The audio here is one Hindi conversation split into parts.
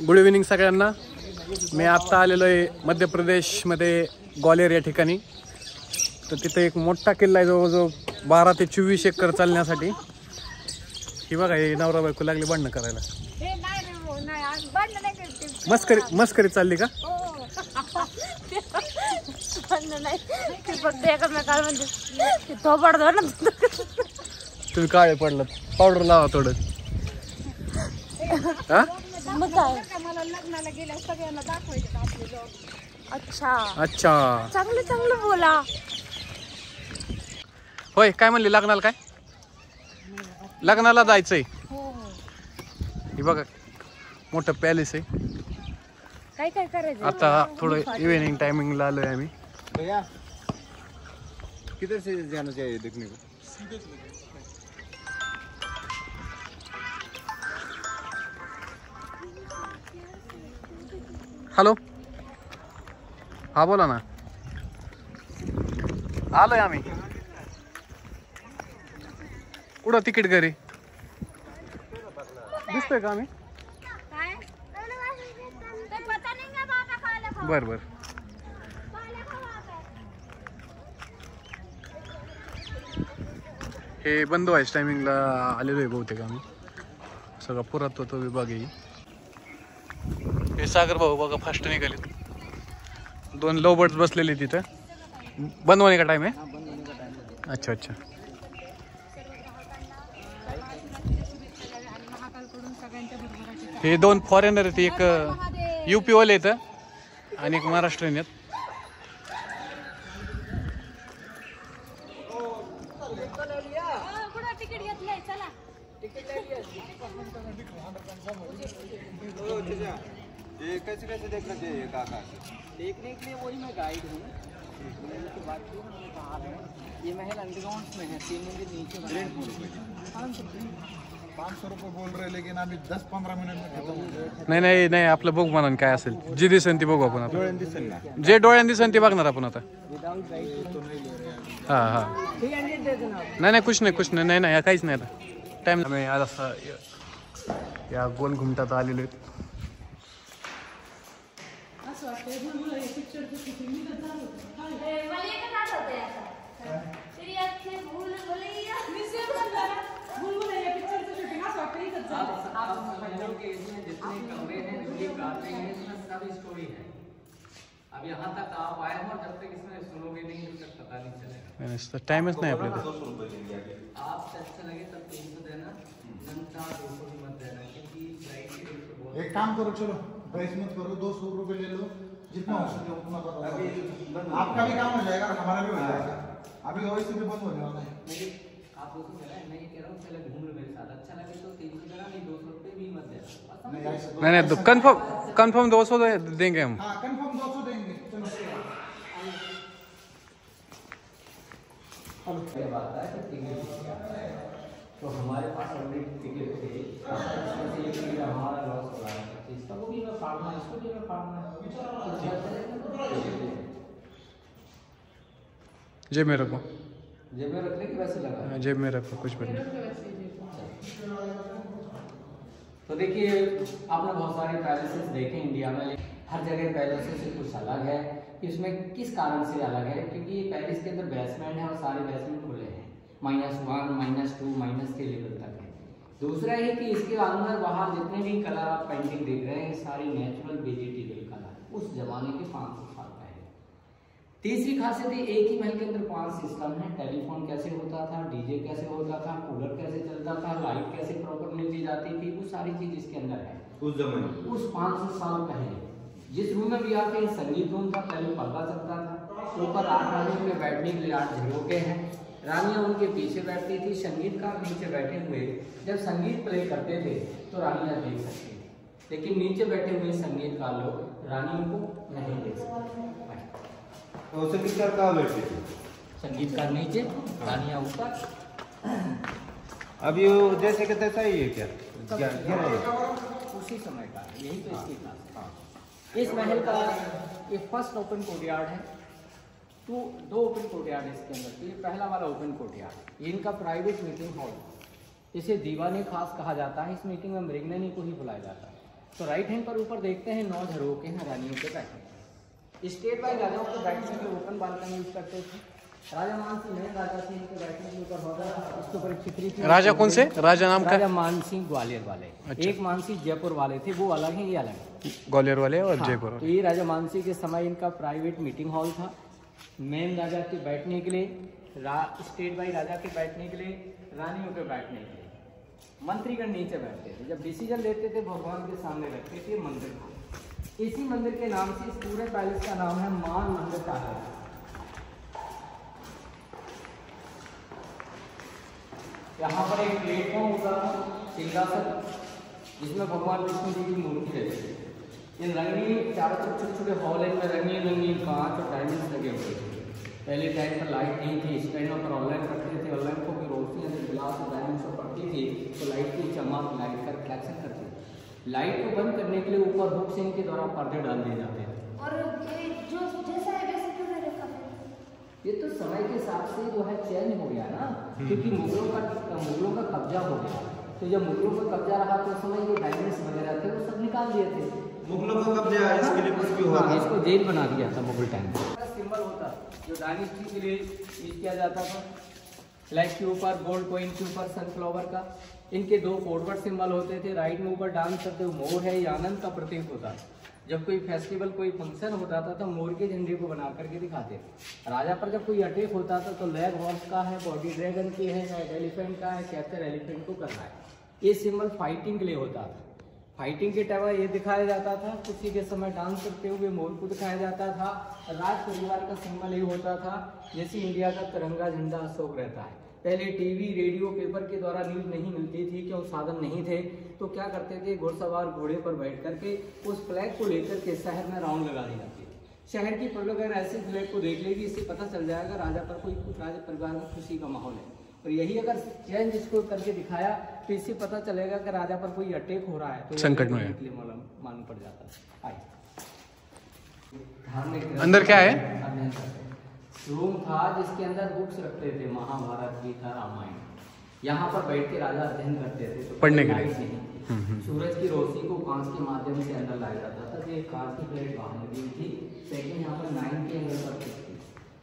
गुड इव्हिनिंग सगळ्यांना. मी आत्ता आलेलो आहे मध्य प्रदेशमध्ये ग्वालेर या ठिकाणी. तर तिथे एक मोठा किल्ला आहे जवळजवळ 12 ते 24 एकर चालण्यासाठी. ही बघा हे नवरा बायको लागली भांडणं करायला. मस्करी चालली का? तुम्ही काळे पडलात, पावडर लावा थोडं. हा अच्छा अच्छा चांगलं चांगलं बोला. होय काय म्हणले लग्नाला? काय लग्नाला जायचंय? हे बघा मोठं पॅलेस आहे. काय काय करायचं आता थोडं इव्हिनिंग टायमिंगला आलोय आम्ही. भैया किधर से जाना चाहिए देखने को? हॅलो, हा बोला ना. आलोय आम्ही. कुठं तिकीट घरी दिसतोय का आम्ही? बर बर. हे बंद व्हायच्या टायमिंगला आलेलो आहे बहुतेक आम्ही. सगळा पुरातत्व विभाग आहे. हे सागर भाऊ बघा फास्ट निघाले. 2 लव बर्ड्स बसलेले तिथं. बंद होणे का टाइम आहे? अच्छा अच्छा. हे 2 फॉरेनर आहेत. एक UP वाले आहेत आणि एक महाराष्ट्रीयन आहेत. ये कैसे कैसे देखना चाहिए काका? देखने के लिए वही मैं गाइड हूँ. की बात की मैंने कहा है ये महल अंडरग्राउंड में है. 3 मंजिल नीचे 500 रुपये बोल रहे लेकिन अभी 10-15 मिनट में खत्म हो जाएगा. नाही नाही नाही आपलं बघू म्हणून काय असेल. जी दिसेल ती बघू आपण आता. डोळ्यानं दिसेल ना. जे डोळ्यानं दिसेल ते बघणार आपण आता. विदाउट गाइड तो नहीं ले रहे हैं. हा हा 300 दे देना. नाही नाही कुछ नाही नाही नाही काहीच नाही. आता टाइम आम्ही आज असा या गोल घुमटात आलेलो आहेत. अब यहाँ तक आप आए हो, जब तक इसमें सुनोगे नहीं तब तक पता नहीं चलेगा. टाइमच नाही आपल्याला. आप अच्छा लगे तब 300 देना, घंटा 200 भी मत देना क्योंकि फ्लाइट के रेट बहुत. एक काम करो, चलो प्राइस मत करो, 200 रुपये ले लो, जितना हो सके उतना करो. आपका भी काम हो जाएगा, हमारा भी हो जाएगा. अभी वैसे भी बंद होने वाला है. आप 200 देना. मैं ये कह रहा हूँ चले घूम लो मेरे साथ. अच्छा लगे तो 300 देना, नहीं 200 रुपये भी मत देना. नहीं नहीं कंफर्म 200 देंगे हम. हाँ कंफर्म 200 देंगे. चलो ये बात है कि टिकट तो हमारे पास ऑलरेडी टिकट थे. हमारा लॉस हो रहा है 25 का. वो भी मैं फाड़ना, इसको भी मैं फाड़ना. जेब में रखो. जेब में रखने की वैसे लगा. जेब में रखो कुछ भी नहीं. तो देखिए आपने बहुत सारे पैलेसेस देखे इंडिया में. हर जगह पैलेसेस से कुछ अलग है. इसमें किस कारण से अलग है? क्योंकि ये पैलेस के अंदर बेसमेंट है और सारे बेसमेंट खुले हैं. -1, -2, -3 लेवल तक है. दूसरा ये कि इसके अंदर बाहर जितने भी कलर आप पेंटिंग देख रहे हैं सारी नेचुरल वेजिटेबल कलर उस जमाने के 500 साल पहले. तीसरी खासियत है एक ही महल के अंदर 5 सिस्टम है. टेलीफोन कैसे होता था, डीजे कैसे होता था, कूलर कैसे चलता था, लाइट कैसे प्रॉपर मिलती जाती थी, वो सारी चीज इसके अंदर है. उस जमाने उस 500 साल पहले जिस रूम में भी आते हैं संगीत रूम था. पहले पर्दा चलता था. ऊपर 8 रानियों के बैठने के लिए 8 झरोके हैं. रानियां उनके पीछे बैठती थी. संगीतकार नीचे बैठे हुए जब संगीत प्ले करते थे तो रानियां देख सकती थी. लेकिन नीचे बैठे हुए संगीतकार लोग रानियों को नहीं देख सकते. तो संगीतकार कहाँ बैठे थे? संगीतकार नीचे, रानियां ऊपर. अभी वो जैसे कि तैसा ही है क्या? उसी समय का यही तो इसकी खास. इस महल का ये फर्स्ट ओपन कोर्टयार्ड है. दो ओपन कोर्टयार्ड है इसके अंदर. तो ये पहला वाला ओपन कोर्टयार्ड. ये इनका प्राइवेट मीटिंग हॉल. इसे दीवाने खास कहा जाता है. इस मीटिंग में मृगनयनी को ही बुलाया जाता है. तो राइट हैंड पर ऊपर देखते हैं 9 झरोखे हैं रानियों के बैठने। स्टेट बाई राजाओं के बैठने के ओपन बालकनी यूज करते थे। राजा मानसिंह मेन राजा थे, इनके बैठने के ऊपर होता था, इसके ऊपर एक छितरी थी। राजा कौन से? राजा नाम का? राजा मानसिंह ग्वालियर वाले। अच्छा। एक मानसिंह जयपुर वाले थे, वो अलग है, ये अलग है। ग्वालियर वाले और हाँ, जयपुर। तो ये राजा मानसिंह के समय इनका प्राइवेट मीटिंग हॉल था। मेन राजा के बैठने के लिए, स्टेट बाई राजा के बैठने के लिए, रानियों के बैठने के लिए, मंत्रीगण नीचे बैठते थे। जब डिसीजन लेते थे भगवान के सामने रखते थे मंदिर था। इसी मंदिर के नाम से इस पूरे पैलेस का नाम है मान मंदिर पैलेस। यहाँ पर एक प्लेटफॉर्म होता था, सिंहासन, जिसमें भगवान विष्णु जी की मूर्ति रहती है। इन रंगीन चारों तरफ छोटे छोटे हॉल में रंगीन रंगीन कांच और डायमंड्स लगे हुए थे। पहले टाइम पर लाइट नहीं थी, स्टैंडों पर ऑनलाइन करते थे। ऑनलाइन को भी रोशनी जैसे गिलास और डायमंड से पड़ती थी तो लाइट की चमक, लाइट का रिफ्लेक्शन करती थी। लाइट को बंद करने के लिए ऊपर हुक से इनके द्वारा पर्दे डाल दिए जाते थे। और जो जैसा है वैसे क्यों नहीं रखा? ये तो समय के हिसाब से जो है चेंज हो गया ना, क्योंकि मुगलों का कब्जा हो गया। तो जब मुगलों का कब्जा रहा तो उस समय ये डायमंड्स वगैरह थे वो सब निकाल दिए थे। मुगलों का कब्जा है, इसके लिए कुछ भी हुआ था। इसको जेल बना दिया था मुगल टाइम में। सिंबल होता जो डायनेस्टी के लिए यूज किया जाता था। फ्लैग के ऊपर, गोल्ड कॉइन के ऊपर सनफ्लावर का। इनके 2 फॉरवर्ड सिंबल होते थे। राइट में ऊपर डांस करते हुए मोर है, ये आनंद का प्रतीक होता है। जब कोई फेस्टिवल, कोई फंक्शन होता था तो मोर के झंडे को बना करके दिखाते थे। राजा पर जब कोई अटैक होता था तो लेग हॉर्स का है, बॉडी ड्रैगन की है, एलिफेंट का है, कैप्चर एलिफेंट को करना है। ये सिंबल फाइटिंग के लिए होता था। फाइटिंग के टाइम ये दिखाया जाता था। किसी के समय डांस करते हुए मोर को दिखाया जाता था। राज परिवार का सिंबल ये होता था, जैसे इंडिया का तिरंगा झंडा अशोक रहता है। पहले टीवी, रेडियो, पेपर के द्वारा न्यूज नहीं मिलती थी, क्यों साधन नहीं थे, तो क्या करते थे, घुड़सवार घोड़े पर बैठ करके उस फ्लैग को लेकर के शहर में राउंड लगा दी जाती थी। शहर की पब्लिक अगर ऐसे फ्लैग को देख लेगी, इससे पता चल जाएगा राजा पर कोई राजा परिवार में खुशी का माहौल है। और यही अगर चेंज इसको करके दिखाया तो इससे पता चलेगा कि राजा पर कोई अटैक हो रहा है, तो संकट में मालूम पड़ जाता है। धार्मिक अंदर क्या है? रूम था जिसके अंदर बुक्स रखते थे, महाभारत, गीता, रामायण। यहाँ पर बैठ के राजा अध्ययन करते थे। तो पढ़ने के लिए सूरज की रोशनी को कांच के माध्यम से अंदर लाया जाता था। तो एक कांच की प्लेट बाहर लगी थी। सेकंड यहाँ पर 90 एंगल पर थी।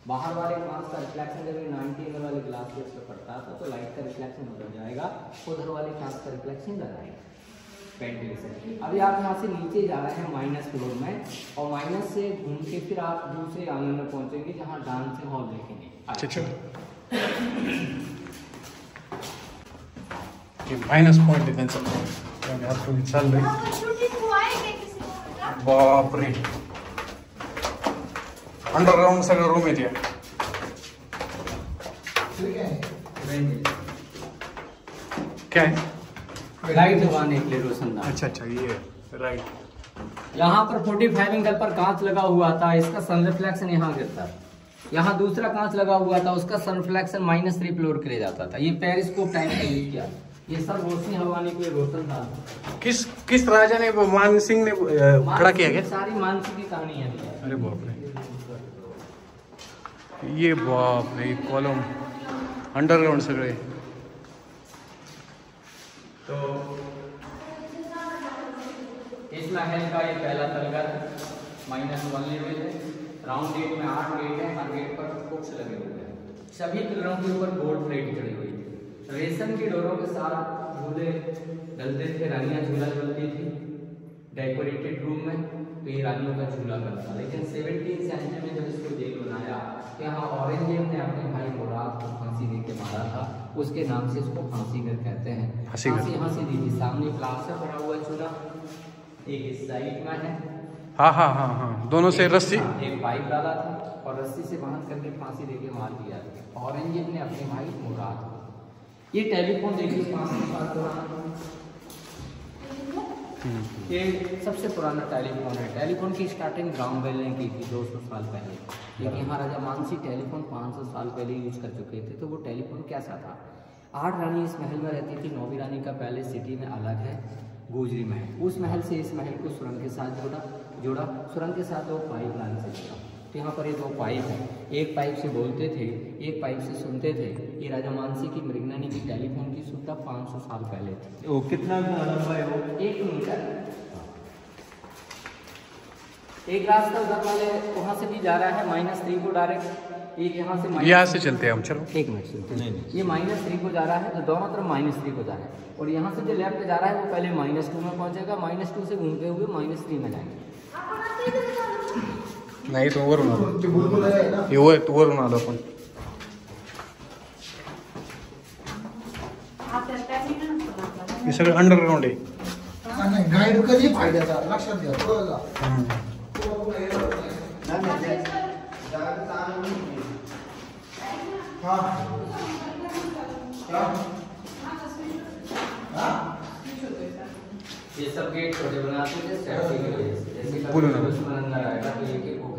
बाहर वाले कांच का रिफ्लेक्शन जब 90 एंगल वाले ग्लास के ऊपर पड़ता था तो लाइट का रिफ्लेक्शन उधर जाएगा, उधर वाले कांच का रिफ्लेक्शन इधर आएगा। वेंटिलेशन। अभी आप यहाँ से नीचे जा रहे हैं माइनस फ्लोर में, और माइनस से घूम के फिर आप दूसरे आंगन में पहुंचेंगे जहाँ डांसिंग हॉल देखेंगे। अच्छा, ये माइनस पॉइंट है त्यांचा हातून चाललंय। बापरे, अंडरग्राउंड सगळं रूम येते। क्या है? लाइट जगाने के लिए रोशनदान। अच्छा, ये राइट। यहाँ पर 45 एंगल पर कांच लगा हुआ था, इसका सन रिफ्लेक्शन यहाँ गिरता था। यहाँ दूसरा कांच लगा हुआ था, उसका सन रिफ्लेक्शन -3 फ्लोर के लिए जाता था। ये पेरिस्कोप टाइप का यूज किया। ये सब रोशनी हवाने के लिए रोशनदान। किस राजा ने, मान सिंह ने खड़ा किया गया? सारी मानसिंह की कहानी है। अरे बाप रे, ये बाप रे, कॉलम अंडरग्राउंड सगळे। तो इस महल का ये पहला तलगत -1 लेवल है। राउंड गेट में 8 गेट है, हर गेट पर हुक्स लगे हुए हैं। सभी पिलरों के ऊपर गोल्ड प्लेट चढ़ी हुई है। रेशम की डोरों के साथ झूले डलते थे, रानियां झूला झूलती थी डेकोरेटेड रूम में। तो ये रानियों का झूला करता। लेकिन 17वीं सेंचुरी में जब इसको जेल बनाया, यहाँ औरंगजेब ने अपने भाई मुराद को फांसी दे के मारा था। उसके नाम से इसको फांसीगर कहते हैं। फांसी यहाँ से दी थी। सामने प्लास्टर पड़ा हुआ चूल्हा, एक इस साइड में है। हाँ, दोनों से रस्सी, एक पाइप डाला था और रस्सी से बांध करके फांसी देके मार दिया था औरंगजेब ने अपने भाई मुराद को। ये टेलीफोन देखिए 500 साल पुराना। ये सबसे पुराना टेलीफोन है। टेलीफोन की स्टार्टिंग ग्राम बेल ने की थी 200 साल पहले। लेकिन यहाँ राजा मानसिंह टेलीफोन 500 साल पहले यूज कर चुके थे। तो वो टेलीफोन कैसा था? 8 रानी इस महल में रहती थी। 9वीं रानी का पैलेस सिटी में अलग है, गोजरी महल। उस महल से इस महल को सुरंग के साथ जोड़ा। सुरंग के साथ 2 पाइप लाइन से जोड़ा। तो यहाँ पर ये 2 पाइप है। एक पाइप से बोलते थे, एक पाइप से सुनते थे। ये राजा मानसिंह की मृगननी की टेलीफोन की सुविधा 500 साल पहले थी। वो कितना लंबा है वो? 1 मीटर। एक रास्ता उधर वाले वहाँ से भी जा रहा है -3 को डायरेक्ट, एक यहाँ से यहाँ से चलते हैं हम, चलो। एक मिनट सुनते, ये -3 को जा रहा है, तो दोनों तरफ -3 को जा रहा है, और यहाँ से जो लेफ्ट जा रहा है वो पहले -2 में पहुँचेगा, -2 से घूमते हुए -3 में जाएंगे। नाही तो वरून आलो, ते बुलबुल आहे ना. हे वरून आलो आपण. हे सगळं अंडरग्राऊंड आहे. नाही गाईड कधी फायद्याचा लक्षात घ्या. पुढं जा. हा. ये सब गेट छोटे बनाते थे सेफ्टी के लिए, जैसे बोलो ना। दुश्मन अंदर आएगा तो एक हो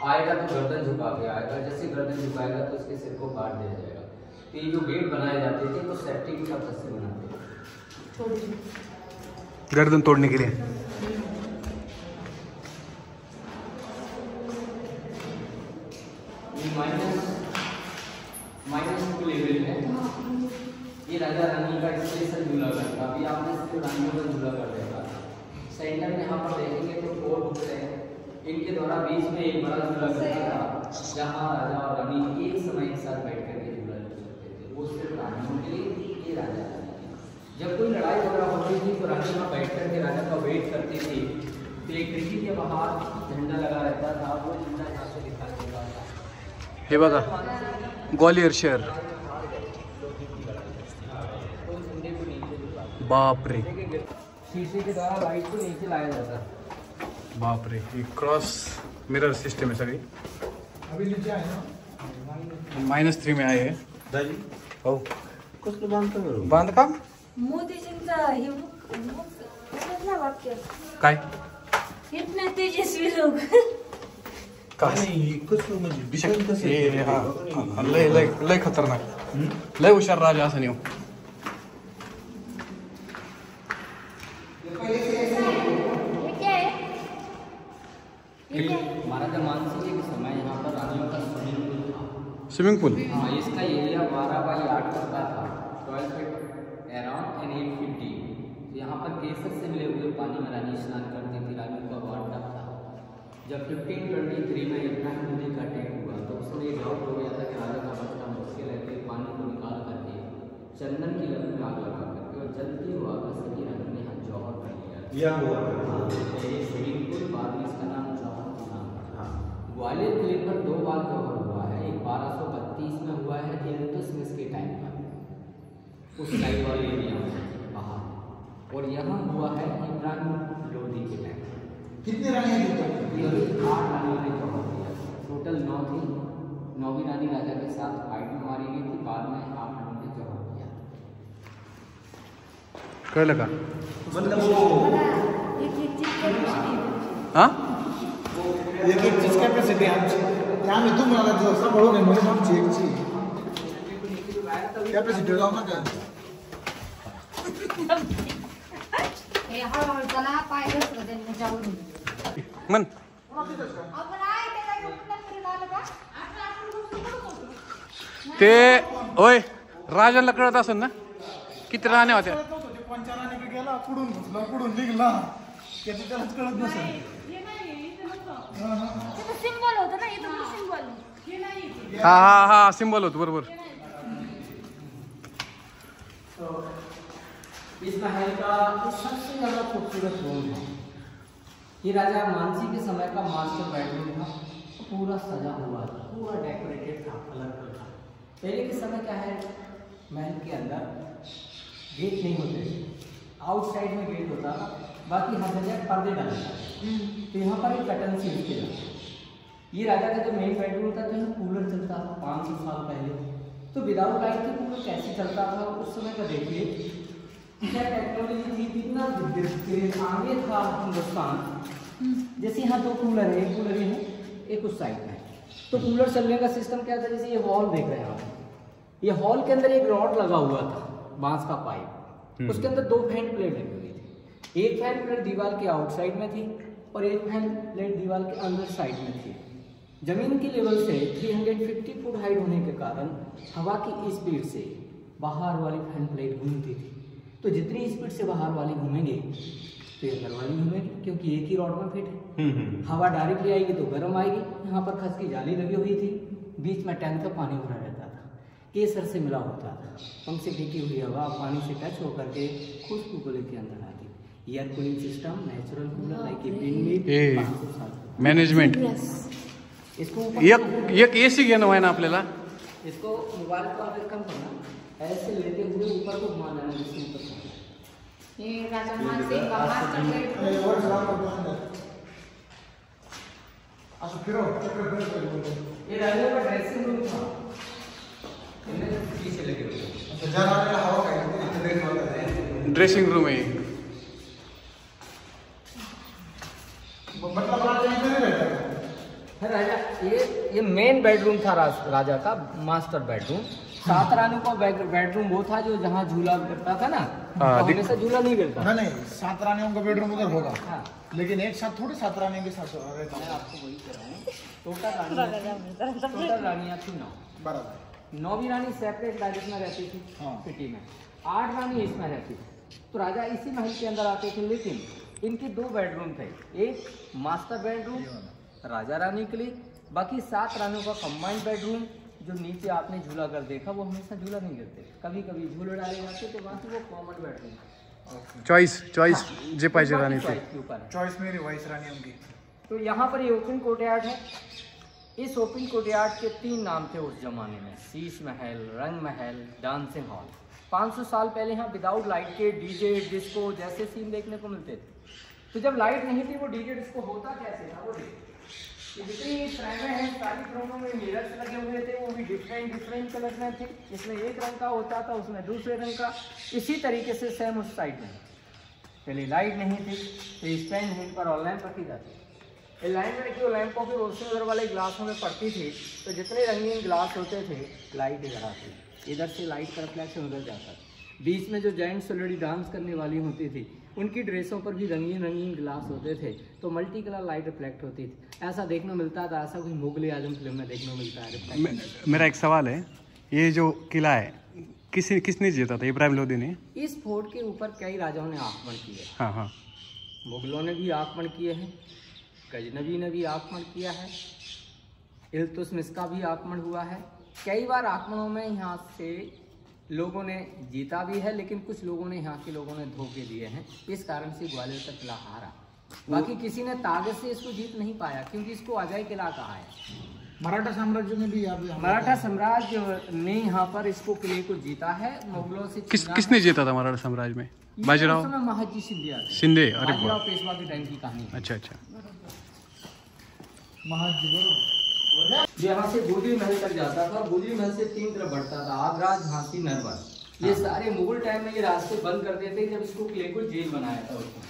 आएगा तो गर्दन झुका के आएगा, जैसे गर्दन झुकाएगा तो उसके सिर को काट दिया जाएगा। तो ये जो गेट बनाए जाते थे वो सेफ्टी की पर्पज से बनाते थे, गर्दन तोड़ने के लिए. -2 लेवल में ये राजा रानी का स्पेशल झूला करता, अभी आपने सिर्फ रानियों का झूला कर देखा। सेंटर में यहाँ पर देखेंगे तो 4 बुक्स हैं, इनके द्वारा बीच में एक बड़ा झूला करता था, जहाँ राजा और रानी एक समय एक साथ बैठ करके झूला ले सकते थे। वो सिर्फ रानियों के लिए, ये राजा रानी के। जब कोई लड़ाई वगैरह होती थी तो रानी वहाँ बैठ करके राजा का वेट करती थी, तो एक खिड़की के बाहर झंडा लगा रहता था, वो झंडा यहाँ से दिखाई देता था। हे बघा, ग्वालियर शहर. बाप रे, शीशे के द्वारा लाइट को नीचे लाया जाता है। बाप रे, ये क्रॉस मिरर सिस्टम है सगळी. अभी नीचे आहे ना. -3 में आए हैं. हो, बांध का मोदीजींचा हे मुख ना वाक्य काय इतने तेजस्वी लोग. काय लय लय लय खतरनाक, लय हुशार राजा असं नाही. ये क्या है? ये क्या है? महाराजा मानसिंह जी के समय यहाँ पर रानियों का स्विमिंग पूल था। Swimming pool. हाँ, इसका एरिया 12x8 का था, 12 feet around and 8 feet deep. यहाँ पर केसर से मिले हुए पानी में रानी स्नान करती थी, रानियों का वार्ड था। जब 1523 में इब्राहिम लोधी का अटैक हुआ तो उसमें ये डाउट हो गया था कि राजा का बचना मुश्किल है, फिर पानी को निकाल करके चंदन की लकड़ी में आग लगा करके और जलती हुआ आग से रानी ने यहाँ जौहर कर लिया। ये स्विमिंग पूल, बाद में इसका नाम जौहर का नाम था। ग्वालियर किले पर 2 बार जौहर हुआ है, एक 1232 में हुआ है इल्तुतमिश के टाइम पर, उस टाइम वाले एरिया में बाहर, और यहाँ हुआ है इब्राहिम लोधी के टाइम। कितनी रानियां थी? 8 रानियों ने जौहर किया, टोटल 9 थी। 9वीं रानी राजा के साथ फाइट में मारी गई थी, बाद में 8 रानियों ने जौहर किया। कळलं का? मतलब वो एक चीज कैपेसिटी. हा, एक चीज कॅपॅसिटी आमची ते आम्ही तुम्हाला जर सांभाळून आहे म्हणून आमची एकची कॅपॅसिटी जाऊ नका. हे हळूहळू चला, पाय घसरत त्यांनी जाऊन. म्हण. आपण आहे ते काय कुठून आलं का? ते होय, राजाला कळत असेल ना किती राण्या होत्या. पंचा राणी गेला, पुढून घुसला, पुढून निघला, त्याची त्यालाच कळत नसेल. तिथं सिंबल होतं ना, इथं सिंबल. हा हा हा, सिंबल होत बरोबर. इस महल का सबसे ज़्यादा खूबसूरत रूम है, ये राजा मानसिंह के समय का मास्टर बेडरूम था, पूरा सजा हुआ था, पूरा डेकोरेटेड था, कलरफुल था। पहले के समय क्या है, महल के अंदर गेट नहीं होते थे, आउटसाइड में गेट होता था, बाकी हर जगह पर्दे डाले जाते, तो यहाँ पर एक कर्टन सी उसके जाते। ये राजा का जो मेन बेडरूम था तो यहाँ कूलर चलता था 500 साल पहले, तो विदाउट लाइट के कूलर कैसे चलता था उस समय का देखिए क्या टेक्नोलॉजी थी, कितना आगे था हिंदुस्तान। जैसे यहाँ 2 कूलर है, एक कूलर ये है, एक उस साइड में है, तो कूलर चलने का सिस्टम क्या था, जैसे ये हॉल देख रहे हैं आप, ये हॉल के अंदर एक रॉड लगा हुआ था, बांस का पाइप, उसके अंदर 2 फैन प्लेट लगी हुई थी, एक फैन प्लेट दीवार के आउटसाइड में थी और एक फैन प्लेट दीवार के अंदर साइड में थी। जमीन के लेवल से 350 फुट हाइट होने के कारण हवा की स्पीड से बाहर वाली फैन प्लेट घूमती थी, तो जितनी स्पीड से बाहर वाली घूमेंगे तो अंदर वाली ह्यूमिड, क्योंकि एक ही रॉड में फिट है। हवा डायरेक्टली आएगी तो गर्म आएगी। यहाँ पर खस की जाली लगी हुई थी, बीच में टैंक का पानी भरा रहता था, केसर से मिला होता था। पंप से फेंकी हुई हवा पानी से टच होकर के खुशबू को लेके अंदर आती। Air cooling system, natural cooler like management. इसको एक एसी घेणं आहे ना आपल्याला। इसको मोबाइल को आप कम करना, ऐसे लेते हुए ऊपर को घुमाना है, जिसके ऊपर ये राजा मान सिंह का मास्टर बेडरूम। और चला कर अंदर असं फिरो चक्कर फिरो। ये राजा का ड्रेसिंग रूम था, इनमें पीछे लगे हुए। अच्छा जहाँ आने हवा का इतना देर वाला है ड्रेसिंग रूम आहे। मतलब राजा इधर ही रहता है। राजा ये मेन बेडरूम था राजा का, मास्टर बेडरूम। 7 रानियों का बेडरूम वो था जो जहाँ झूला गिरता था ना, तो हमेशा झूला नहीं गिरता। नहीं 7 रानियों का बेडरूम उधर होगा, हाँ। लेकिन एक साथ थोड़ी 7 रानियों के साथ रहता मैं है। आपको वही कह रहा हूँ, टोटल रानियाँ थी 9। बराबर 9 भी रानी सेपरेट डायरेक्ट में रहती थी हाँ। सिटी में, 8 रानी इसमें रहती थी। तो राजा इसी महल के अंदर आते थे, लेकिन इनके 2 बेडरूम थे, एक मास्टर बेडरूम राजा रानी के लिए, बाकी 7 रानियों का कंबाइंड बेडरूम। जो नीचे आपने झूला कर देखा, वो हमेशा झूला नहीं करते, कभी कभी झूले डाले जाते, तो वहाँ से वो कॉमन बेडरूम। चॉइस जे पाहिजे राणी ते। के ऊपर है। चॉइस मेरी वाइस रानियों की। तो यहाँ पर ये ओपन कोर्टयार्ड है। इस ओपन कोर्टयार्ड के 3 नाम थे उस जमाने में, शीश महल, रंग महल, डांसिंग हॉल। 500 साल पहले यहाँ विदाउट लाइट के डीजे डिस्को जैसे सीन देखने को मिलते थे। तो जब लाइट नहीं थी, वो डीजे डिस्को होता कैसे था, वो जितनी फ्रेमें हैं सारी फ्रेमों में मिरर्स लगे हुए थे, वो भी डिफरेंट कलर में थे। इसमें एक रंग का होता था, उसमें दूसरे रंग का। इसी तरीके से सेम उस साइड में पहले लाइट नहीं थी, तो स्टैंड हिल पर और लैंप रखी जाती। लाइन में रखी, लैंपों की रोशनी उधर वाले ग्लासों में पड़ती थी, तो जितने रंगीन ग्लास होते थे, लाइट इधर आती, इधर से लाइट का रिफ्लेक्शन उधर जाता था। बीच में जो जेंट्स ऑलरेडी डांस करने वाली होती थी, उनकी ड्रेसों पर भी रंगीन ग्लास होते थे, तो मल्टी कलर लाइट रिफ्लेक्ट होती थी। ऐसा देखने मिलता था, ऐसा कोई मुगल आजम फिल्म में देखने मिलता है। मेरा एक सवाल है, ये जो किला है किसने जीता था? इब्राहिम लोदी ने। इस फोर्ट के ऊपर कई राजाओं ने आक्रमण किए। हाँ हाँ। मुगलों ने भी आक्रमण किए हैं, गजनबी ने भी आक्रमण किया है, इल्तुतमिश का भी आक्रमण हुआ है। कई बार आक्रमणों में यहाँ से लोगों ने जीता भी है, लेकिन कुछ लोगों ने, यहाँ के लोगों ने धोखे दिए हैं। इस कारण से ग्वालियर का किला हारा। बाकी किसी ने ताकत से इसको जीत नहीं पाया, क्योंकि इसको अजय किला कहा है। मराठा साम्राज्य में भी मराठा साम्राज्य ने यहाँ पर इसको किले को जीता है। मुगलों से किसने जीता था मराठा साम्राज्य में? बाजीराव महाजी शिंदे। अरे बाजीराव पेशवा के टाइम की कहानी है। अच्छा। यहाँ से गोदरी महल तक जाता था, गोदरी महल से 3 तरफ बढ़ता था, आगरा, झांसी, नरवर। ये सारे मुगल टाइम में ये रास्ते बंद कर देते जब इसको किले को जेल बनाया था उसको।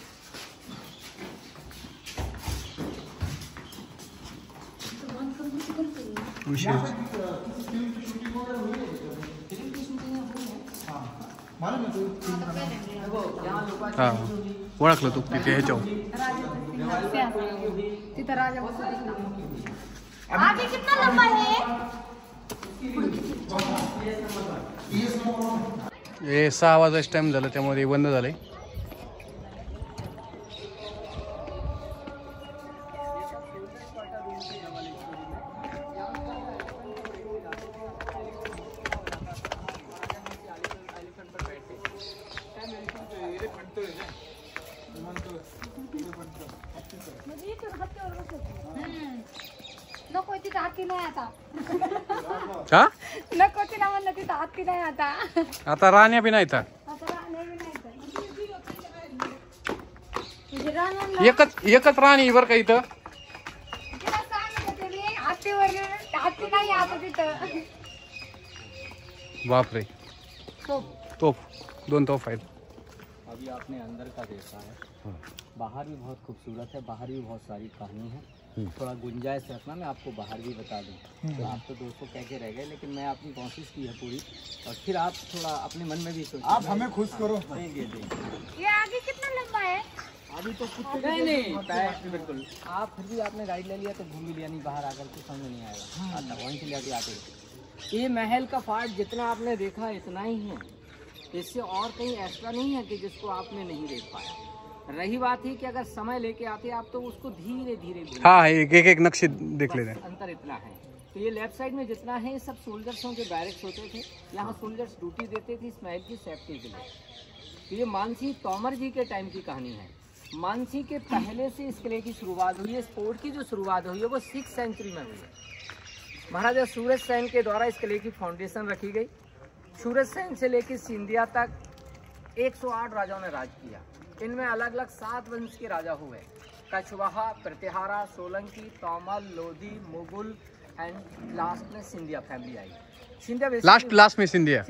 हाँ ओळखलं तू तिथे ह्याच्यावर। तिथं राजा आगे कितना लंबा है? हे 6 वाजायचं टाइम झालं, त्यामुळे बंद झालंय। नको तिथं हाती नाही आता, हा नको तिला म्हणलं तिथं हाती नाही आता. आता राण्या बी नाही तर आता राहणार बी नाही तर. म्हणजे राहणार एकच राणी बर का इथं. तिला सांगितलं तरी हातीवर हाती नाही आता तिथं. बापरे, तोफ 2 तोफ आहेत. अभी आपने अंदर का देखा है, बाहर भी बहुत खूबसूरत है, बाहर भी बहुत सारी कहानी है। थोड़ा गुंजाइश रखना, मैं आपको बाहर भी बता दूं। तो आप तो दोस्तों कह के रह गए, लेकिन मैं अपनी कोशिश की है पूरी, और फिर आप थोड़ा अपने मन में भी सोचिए। आप हमें खुश करो। देंगे। ये आगे कितना लंबा है? अभी तो कुछ नहीं बिल्कुल। आप फिर भी आपने गाइड ले लिया तो घूम ही लिया, नहीं बाहर आकर के समझ नहीं आएगा। आता वहीं से ले आते। ये महल का पार्ट जितना आपने देखा इतना ही है, इससे और कहीं एक्स्ट्रा नहीं है कि जिसको आपने नहीं देख पाया। रही बात ही कि अगर समय लेके आते आप तो उसको धीरे धीरे हाँ एक एक नक्शे देख लेते हैं। अंतर इतना है। तो ये लेफ्ट साइड में जितना है ये सब सोल्जर्सों के बैरक्स होते थे, यहाँ सोल्जर्स ड्यूटी देते थे इस महल की सेफ्टी के लिए। तो ये मानसिंह तोमर जी के टाइम की कहानी है। मानसिंह के पहले से इस किले की शुरुआत हुई है। इस फोर्ट की जो शुरुआत हुई है वो 6th सेंचुरी में हुई है। महाराजा सूरज सेन के द्वारा इस किले की फाउंडेशन रखी गई। सूरज सेन से लेकर सिंधिया तक 108 राजाओं ने राज किया। इनमें अलग अलग 7 वंश के राजा हुए, कछवाहा, प्रतिहारा, सोलंकी, तोमर, लोधी, मुगल एंड लास्ट में Scindia family I. Scindia last में सिंधिया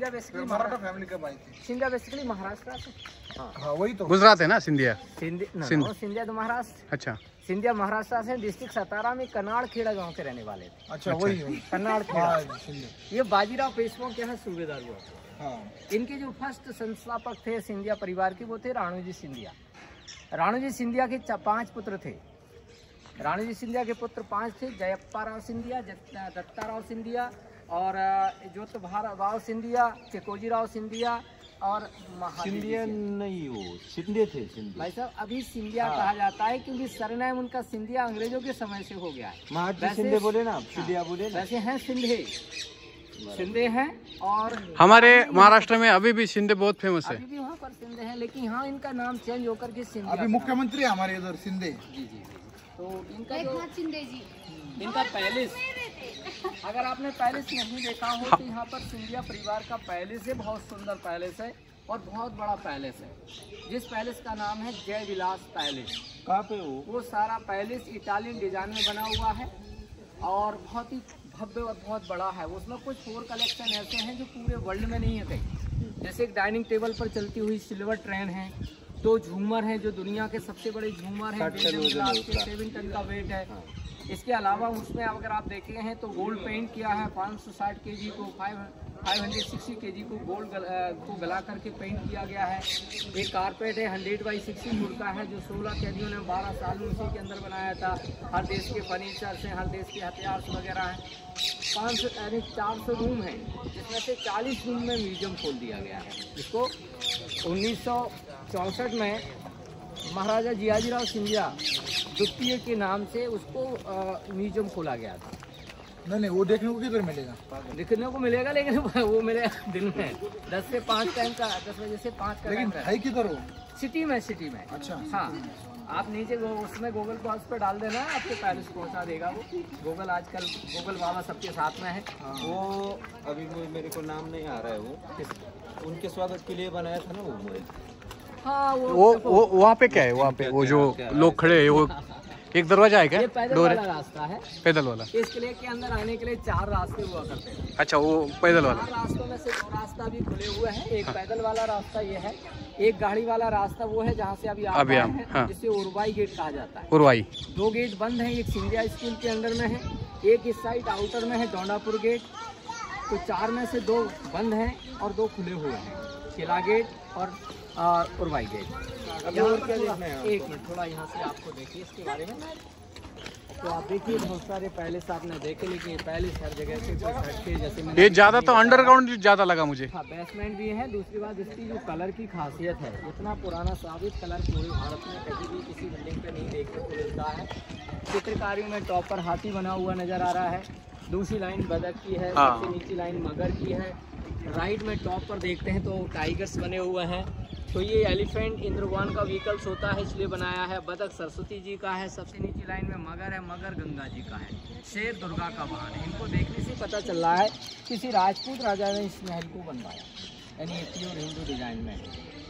बेसिकली मराठा फैमिली कब आई थी? सिंधिया बेसिकली महाराष्ट्र से। हाँ वही तो गुजरात है ना सिंधिया। सिंधिया तो महाराष्ट्र। अच्छा सिंधिया महाराष्ट्र से डिस्ट्रिक्ट सतारा में कनाड़ खेड़ा गांव के रहने वाले थे। अच्छा वही कनाड़ खेड़ा। सिंधिया। ये बाजीराव पेशवा के यहाँ सूबेदार हुआ। हाँ इनके जो फर्स्ट संस्थापक थे सिंधिया परिवार के वो थे राणोजी सिंधिया। राणोजी सिंधिया के 5 पुत्र थे। राणोजी सिंधिया के पुत्र 5 थे, जयप्पा राव सिंधिया, दत्ताराव सिंधिया और जोतभाराव सिंधिया, चिकोजी राव सिंधिया और सिंधिया नहीं, वो शिंदे थे। भाई साहब अभी सिंधिया कहा जाता है क्योंकि सरनेम उनका सिंधिया अंग्रेजों के समय से हो गया है। महाराज शिंदे बोले ना, सिंधिया बोले ना। वैसे हैं सिंधे हैं। और हमारे महाराष्ट्र में अभी भी सिंधे बहुत फेमस है। अभी भी वहाँ पर सिंधे हैं, लेकिन यहाँ इनका नाम चेंज होकर के सिंधिया। अभी मुख्यमंत्री है हमारे इधर सिंधे। जी। तो इनका जो शिंदे जी इनका पैलेस, अगर आपने पैलेस नहीं देखा हो तो यहाँ पर सिंधिया परिवार का पैलेस है। बहुत सुंदर पैलेस है और बहुत बड़ा पैलेस है, जिस पैलेस का नाम है जय विलास पैलेस। कहाँ पे वो सारा पैलेस इटालियन डिजाइन में बना हुआ है और बहुत ही भव्य और बहुत बड़ा है। उसमें कुछ 4 कलेक्शन ऐसे हैं जो पूरे वर्ल्ड में नहीं है कहीं। जैसे एक डाइनिंग टेबल पर चलती हुई सिल्वर ट्रेन है, 2 झूमर हैं जो दुनिया के सबसे बड़े झूमर हैं, 7 टन का वेट है। इसके अलावा उसमें अगर आप देखे हैं तो गोल्ड पेंट किया है 560 kg को 560 kg को गोल्ड को गला करके पेंट किया गया है। एक कारपेट है 100x60 फुट का है जो 16 कैदियों ने 12 साल में उसी के अंदर बनाया था। हर देश के फर्नीचर से, हर देश के हथियार वगैरह हैं। 400 रूम हैं जिसमें से 40 रूम में म्यूजियम खोल दिया गया है। इसको 1964 में महाराजा जियाजीराव सिंधिया द्वितीय के नाम से उसको म्यूजियम खोला गया था। नहीं वो देखने को किधर मिलेगा? देखने को मिलेगा लेकिन वो मिलेगा दिन में 10 से 5 टाइम का, 10 बजे से 5 का। लेकिन है किधर वो? सिटी में। अच्छा हाँ, आप नीचे उसमें गूगल पास पे डाल देना, आपके पैलेस पहुंचा देगा वो। गूगल आजकल गूगल बाबा सबके साथ में है। वो अभी मेरे को नाम नहीं आ रहा है। वो उनके स्वागत के लिए बनाया था ना वो। हाँ वो वहाँ पे क्या है? वहाँ पे वो जो लोग खड़े हैं वो एक दरवाजा है क्या? ये पैदल वाला रास्ता है। पैदल वाला। इस किले के अंदर आने के लिए 4 रास्ते हुआ करते हैं। अच्छा वो पैदल वाला। 4 रास्तों में से 2 रास्ता भी खुले हुए हैं। एक पैदल वाला रास्ता ये है, एक गाड़ी वाला रास्ता वो है जहाँ से अभी आप आए हैं, हाँ। जिसे उर्वाई गेट कहा जाता है। उर्वाई 2 गेट बंद हैं, एक सिंधिया स्कूल के अंदर में है, एक इस साइड आउटर में है डोंडापुर गेट। तो 4 में से 2 बंद हैं और 2 खुले हुए हैं, किला गेट और उर्वाई गेट। एक मिनट थोड़ा यहाँ से आपको देखिए इसके बारे में। तो आप देखिए बहुत सारे पैलेस आपने देखे, लेकिन ये पैलेस हर जगह से हटके, जैसे ये ज्यादा तो अंडरग्राउंड ज्यादा लगा मुझे। हाँ, बेसमेंट भी है। दूसरी बात इसकी जो कलर की खासियत है, इतना पुराना साबित कलर पूरे भारत में कहीं भी किसी बिल्डिंग पे नहीं देखने को मिलता है। चित्रकारियों में टॉप पर हाथी बना हुआ नजर आ रहा है, दूसरी लाइन बदक की है, सबसे नीचे लाइन मगर की है। राइट में टॉप पर देखते हैं तो टाइगर्स बने हुए हैं। तो ये एलिफेंट इंद्रवान का व्हीकल्स होता है इसलिए बनाया है। बदक सरस्वती जी का है, सबसे नीचे लाइन में मगर है, मगर गंगा जी का है, शेर दुर्गा का वाहन है। इनको देखने से पता चल रहा है किसी राजपूत राजा ने इस महल को बनवाया, यानी ये प्योर हिंदू डिजाइन में है,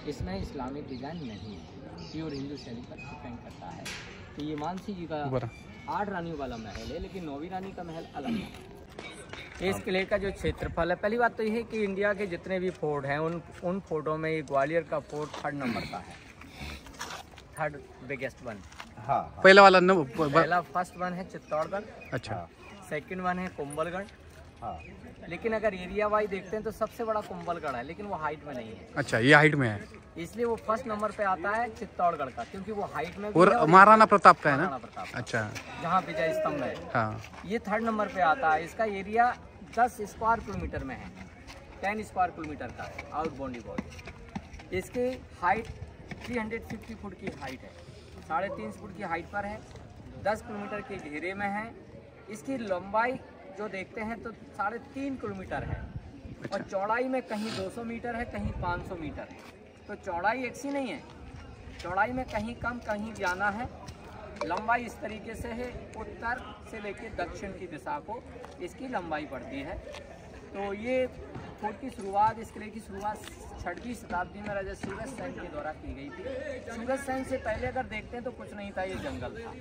इसमें इस्लामिक डिजाइन नहीं है, प्योर हिंदू शैली पर डिपेंड करता है। तो ये मानसिंह जी का 8 रानियों वाला महल है, लेकिन 9वीं रानी का महल अलग है। इस किले का जो क्षेत्रफल है, पहली बात तो यह है कि इंडिया के जितने भी फोर्ट हैं उन फोर्टों में ये ग्वालियर का फोर्ट 3rd नंबर का है, 3rd बिगेस्ट वन। हाँ पहला वाला पहला फर्स्ट वन है चित्तौड़गढ़। अच्छा। सेकंड वन है कुंभलगढ़। हाँ। लेकिन अगर एरिया वाइज देखते हैं तो सबसे बड़ा कुंभलगढ़ है, लेकिन वो हाइट में नहीं है। अच्छा ये हाइट में है, इसलिए वो 1st नंबर पे आता है चित्तौड़गढ़ का, क्योंकि वो हाइट में। और महाराणा प्रताप का है ना? प्रताप, अच्छा, जहाँ विजय स्तंभ है। हाँ। ये 3rd नंबर पे आता है। इसका एरिया 10 स्क्वायर किलोमीटर में है, 10 स्क्वायर किलोमीटर का आउट बाउंड्री बॉर्डर। इसकी हाइट 350 फुट की हाइट है, 3.5 फुट की हाइट पर है, 10 किलोमीटर के घेरे में है। इसकी लंबाई जो देखते हैं तो 3.5 किलोमीटर है और चौड़ाई में कहीं 200 मीटर है, कहीं 500 मीटर है। तो चौड़ाई एक सी नहीं है, चौड़ाई में कहीं कम कहीं ज़्यादा है। लंबाई इस तरीके से है, उत्तर से लेकर दक्षिण की दिशा को इसकी लंबाई पड़ती है। तो ये फोर्ट की शुरुआत, इस किले की शुरुआत 6वीं शताब्दी में राजा सूरज सेन के द्वारा की गई थी। सूरज सेन से पहले अगर देखते हैं तो कुछ नहीं था, ये जंगल था।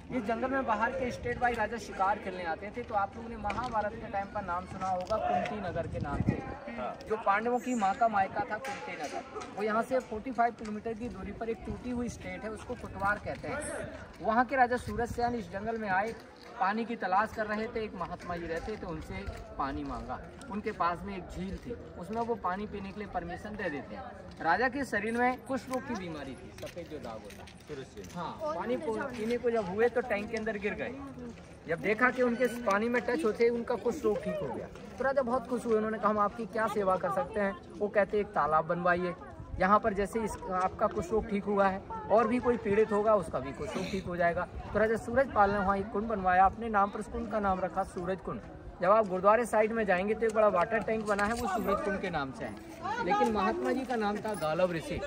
इस जंगल में बाहर के स्टेट वाइज राजा शिकार खेलने आते थे। तो आप लोगों ने महाभारत के टाइम पर नाम सुना होगा कुंती नगर के नाम से, जो पांडवों की माँ का मायका था कुंती नगर। वो यहाँ से 45 किलोमीटर की दूरी पर एक टूटी हुई स्टेट है, उसको फुटवार कहते हैं। वहाँ के राजा सूरज सेन इस जंगल में आए, पानी की तलाश कर रहे थे। एक महात्मा जी रहते थे, उनसे पानी मांगा। उनके पास में एक झील थी, उसमें वो पानी पीने के लिए परमिशन दे देते हैं। राजा के शरीर में कुष्ठ रोग की बीमारी थी, सफेद जो दाग होता है। हाँ, पानी पीने को जब हुए तो टैंक के अंदर गिर गए। जब देखा कि उनके पानी में टच होते उनका कुष्ठ रोग ठीक हो गया, तो राजा बहुत खुश हुए। उन्होंने कहा हम आपकी क्या सेवा कर सकते हैं। वो कहते एक तालाब बनवाइए यहाँ पर, जैसे इस आपका कुष्ठ रोग ठीक हुआ है और भी कोई पीड़ित होगा उसका भी कुष्ठ रोग ठीक हो जाएगा। तो राजा सूरजपाल ने वहाँ एक कुंड बनवाया, अपने नाम पर उस कुंड का नाम रखा सूरज कुंड। जब आप गुरुद्वारे साइड में जाएंगे तो एक बड़ा वाटर टैंक बना है, वो सूरज कुंड के नाम से है। लेकिन महात्मा जी का नाम था गालव ऋषि।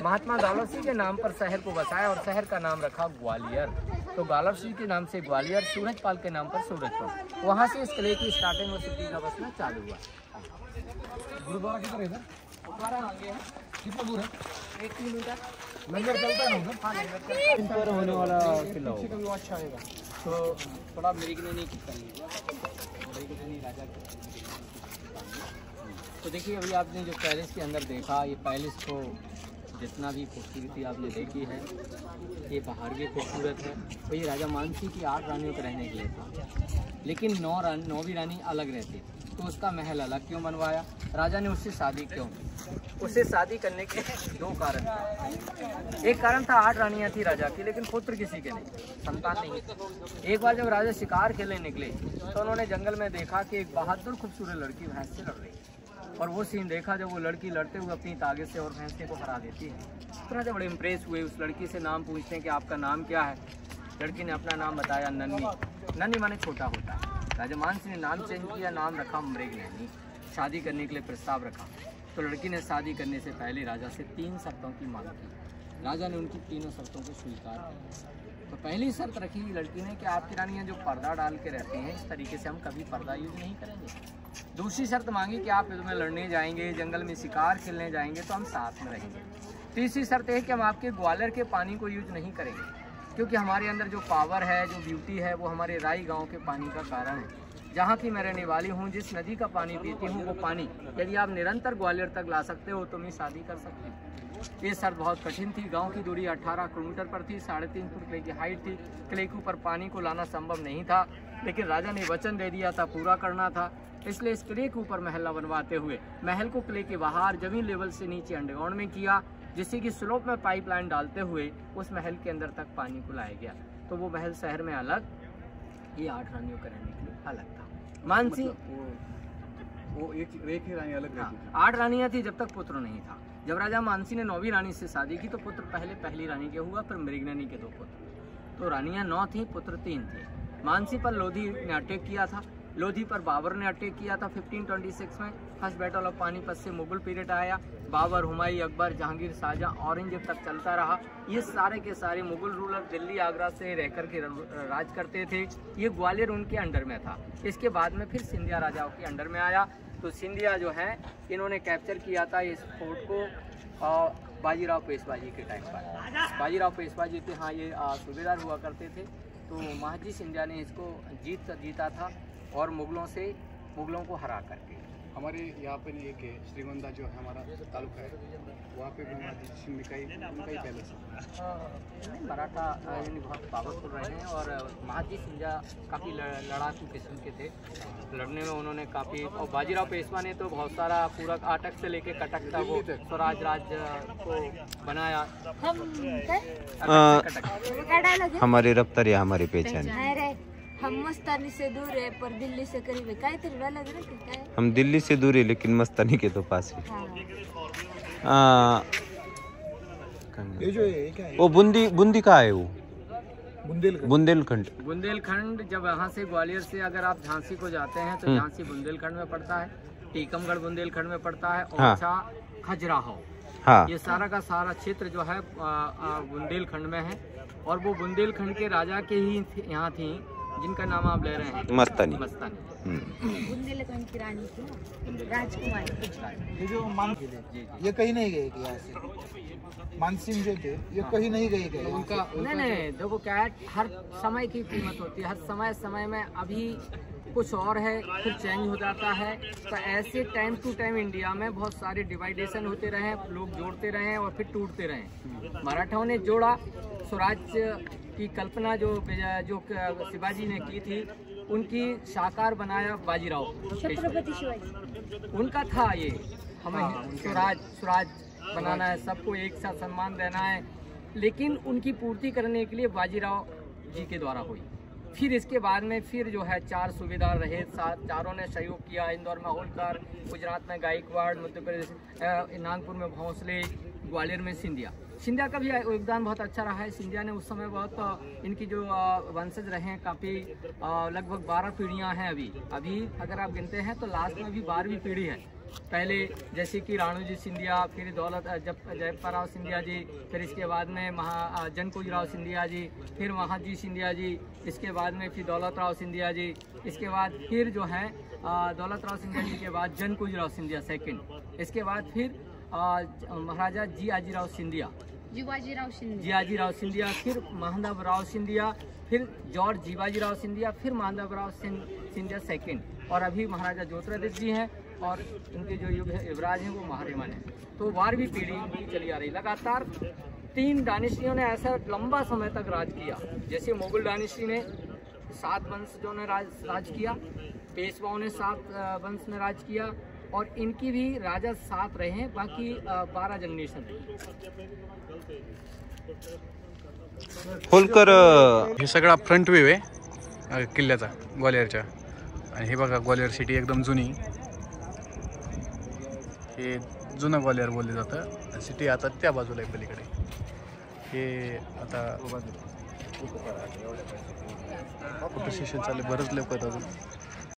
महात्मा गालव ऋषि के नाम पर शहर को बसाया और शहर का नाम रखा ग्वालियर। तो गालव ऋषि के नाम से ग्वालियर, सूरजपाल के नाम पर सूरजकुंड। वहाँ से इस किले की स्टार्टिंग और सिटी का बसना चालू हुआ। गुरुद्वारा किधर है? गुरुद्वारा आगे है, कितना दूर है? 1 किलोमीटर लंगर चलता है ना? हाँ, इन पर होने वाला किला कम से कम अच्छा आएगा। तो थोड़ा मृगनयनी नहीं कर लीजिए, मृगनयनी राजा के। तो देखिए अभी आपने जो पैलेस के अंदर देखा, ये पैलेस को जितना भी खूबसूरती आपने देखी है, ये बाहर भी खूबसूरत है। तो ये राजा मानसी की 8 रानियों के रहने के लिए था, लेकिन 9वीं रानी अलग रहती। तो उसका महल अलग क्यों बनवाया? राजा ने उससे शादी क्यों? उससे शादी करने के 2 कारण थे। एक कारण था 8 रानियां थी राजा की, लेकिन पुत्र किसी के नहीं, संतान नहीं। एक बार जब राजा शिकार खेलने निकले तो उन्होंने जंगल में देखा कि एक बहादुर खूबसूरत लड़की भैंस से लड़ रही है। और वो सीन देखा जब वो लड़की लड़ते हुए अपनी ताकत से और भैंस को हरा देती है। तो राजा बड़े इम्प्रेस हुए। उस लड़की से नाम पूछते हैं कि आपका नाम क्या है? लड़की ने अपना नाम बताया, नन्ही। नन्ही माने छोटा होता है। राजा मानसी ने नाम चेंज किया, नाम रखा मृगनयनी। शादी करने के लिए प्रस्ताव रखा। तो लड़की ने शादी करने से पहले राजा से 3 शर्तों की मांग की। राजा ने उनकी तीनों शर्तों को स्वीकार किया। तो पहली शर्त रखी लड़की ने कि आपकी रानियाँ जो पर्दा डाल के रहती हैं, इस तरीके से हम कभी पर्दा यूज नहीं करेंगे। दूसरी शर्त मांगी कि आप इसमें लड़ने जाएंगे, जंगल में शिकार खेलने जाएंगे तो हम साथ में रहेंगे। तीसरी शर्त है कि हम आपके ग्वालियर के पानी को यूज नहीं करेंगे, क्योंकि हमारे अंदर जो पावर है, जो ब्यूटी है, वो हमारे राई गाँव के पानी का कारण है। जहाँ की मैं रहने वाली हूँ, जिस नदी का पानी पीती हूँ, वो पानी यदि आप निरंतर ग्वालियर तक ला सकते हो तो मैं शादी कर सकती हूँ। ये शर्त बहुत कठिन थी। गांव की दूरी 18 किलोमीटर पर थी, 3.5 फुट किले की हाइट थी। किले के ऊपर पानी को लाना संभव नहीं था, लेकिन राजा ने वचन दे दिया था, पूरा करना था। इसलिए इस किले के ऊपर महल बनवाते हुए महल को किले के बाहर जमीन लेवल से नीचे अंडरग्राउंड में किया, जिससे कि स्लोप में पाइपलाइन डालते हुए उस महल के अंदर तक पानी को लाया गया। तो वो महल शहर में अलग, ये 8 रानियों का रहने के लिए अलग था। मानसी वो एक ही रानी अलग रहती थी। 8 रानियाँ थी जब तक पुत्र नहीं था। जब राजा मानसी ने 9वीं रानी से शादी की तो पुत्र पहले पहली रानी के हुआ, फिर मृगनयनी के 2 पुत्र। तो रानियाँ 9 थीं, पुत्र 3 थे। मानसी पर लोधी ने अटैक किया था, लोधी पर बाबर ने अटैक किया था 1526 में। फर्स्ट बैटल ऑफ पानीपत से मुगल पीरियड आया। बाबर, हुमायूं, अकबर, जहांगीर, शाहजहां, औरंगजेब तक चलता रहा। ये सारे के सारे मुगल रूलर दिल्ली, आगरा से रहकर के राज करते थे। ये ग्वालियर उनके अंडर में था। इसके बाद में फिर सिंधिया राजाओं के अंडर में आया। तो सिंधिया जो है, इन्होंने कैप्चर किया था इस फोर्ट को बाजीराव पेशवा जी के टाइम पर। बाजीराव पेशवा जी थे, हाँ, ये सूबेदार हुआ करते थे। तो महाजी सिंधिया ने इसको जीता था और मुगलों को हरा करके। हमारे यहाँ पे एक है श्रीगोंदा जो है हमारा तालुका है, वहाँ पे भी महाजी सिंह का ही पैलेस है। मराठा यानी बहुत पावरफुल रहे हैं और महाजी सिंधिया काफ़ी लड़ाकू किस्म के थे। लड़ने में उन्होंने काफ़ी, और बाजीराव पेशवा ने तो बहुत सारा पूरा आटक से लेके कटक तक वो स्वराज राज्य को बनाया। हमारी रफ्तार या हमारी पहचान। हम मस्तानी से दूर है पर दिल्ली से करीब है। काय तरी वाला जरा काय? हम दिल्ली से दूर है लेकिन मस्तानी के तो पास है। बुंदेलखंड ये जो है क्या है? वो बूंदी का है वो बुंदेलखंड। बुंदेलखंड। बुंदेलखंड जब यहाँ से ग्वालियर से अगर आप झांसी को जाते हैं तो झांसी बुंदेलखंड में पड़ता है, टीकमगढ़ बुंदेलखंड में पड़ता है, हाँ। ओरछा, खजुराहो, हाँ ये सारा का सारा क्षेत्र जो है बुंदेलखंड में है। और वो बुंदेलखंड के राजा के ही यहाँ थी जिनका नाम आप ले रहे हैं, मस्तानी। मस्तानी। बुंदेलखंड की रानी थी राजकुमारी। ये जो ये कहीं नहीं गए कि यहाँ से मानसिंह जो थे ये कहीं नहीं गए थे उनका नहीं देखो क्या है, हर समय की कीमत होती है, हर समय में अभी कुछ और है फिर चेंज हो जाता है। तो ऐसे टाइम टू टाइम इंडिया में बहुत सारे डिवाइडेशन होते रहे, लोग जोड़ते रहे और फिर टूटते रहे। मराठाओं ने जोड़ा, स्वराज्य की कल्पना जो शिवाजी ने की थी उनकी साकार बनाया बाजीराव, छत्रपति शिवाजी। उनका था ये हमें स्वराज बनाना है, सबको एक साथ सम्मान देना है, लेकिन उनकी पूर्ति करने के लिए बाजीराव जी के द्वारा हुई। फिर इसके बाद में फिर जो है 4 सूबेदार रहे, चारों ने सहयोग किया। इंदौर में होलकर, गुजरात में गायकवाड़, मध्य प्रदेश नागपुर में भोंसले, ग्वालियर में सिंधिया का भी योगदान बहुत अच्छा रहा है। सिंधिया ने उस समय बहुत इनकी जो वंशज रहे हैं काफ़ी लगभग 12 पीढ़ियां हैं अभी अगर आप गिनते हैं तो लास्ट में भी 12वीं पीढ़ी है। पहले जैसे कि राणूजी सिंधिया, फिर जयप्पाराव सिंधिया जी, फिर इसके बाद में जनकुजराव सिंधिया जी, फिर महाजी सिंधिया जी, इसके बाद में फिर दौलतराव सिंधिया जी, इसके बाद फिर जो है दौलतराव सिंधिया जी के बाद जनकुजराव सिंधिया सेकंड, इसके बाद फिर महाराजा जियाजीराव सिंधिया, जियाजीराव सिंधिया, फिर महादेवराव सिंधिया, फिर जॉर्ज जीवाजीराव सिंधिया, फिर महादेवराव सिंधिया सेकंड, और अभी महाराजा ज्योतिरादित्य जी हैं और उनके जो युवराज हैं वो महारिमन हैं। तो 12वीं पीढ़ी उनकी चली आ रही। लगातार 3 डायनेस्टियों ने ऐसा लंबा समय तक राज किया। जैसे मुगल डायनेस्टी ने 7 वंशजों ने राज किया, पेशवाओं ने 7 वंश ने राज किया, और इनकी भी राजा 7 रहे हैं, बाकी 12 जनरेशन होलकर हे सगळा फ्रंट व्ह्यू आहे किल्ल्याचा ग्वालियरच्या. आणि हे बघा ग्वालियर सिटी एकदम जुनी, हे जुनं ग्वालियर बोलले जातं. सिटी आता त्या बाजूला आहे पलीकडे. हे आता फोटो सेशन चालले, बरंच लोक आहेत अजून.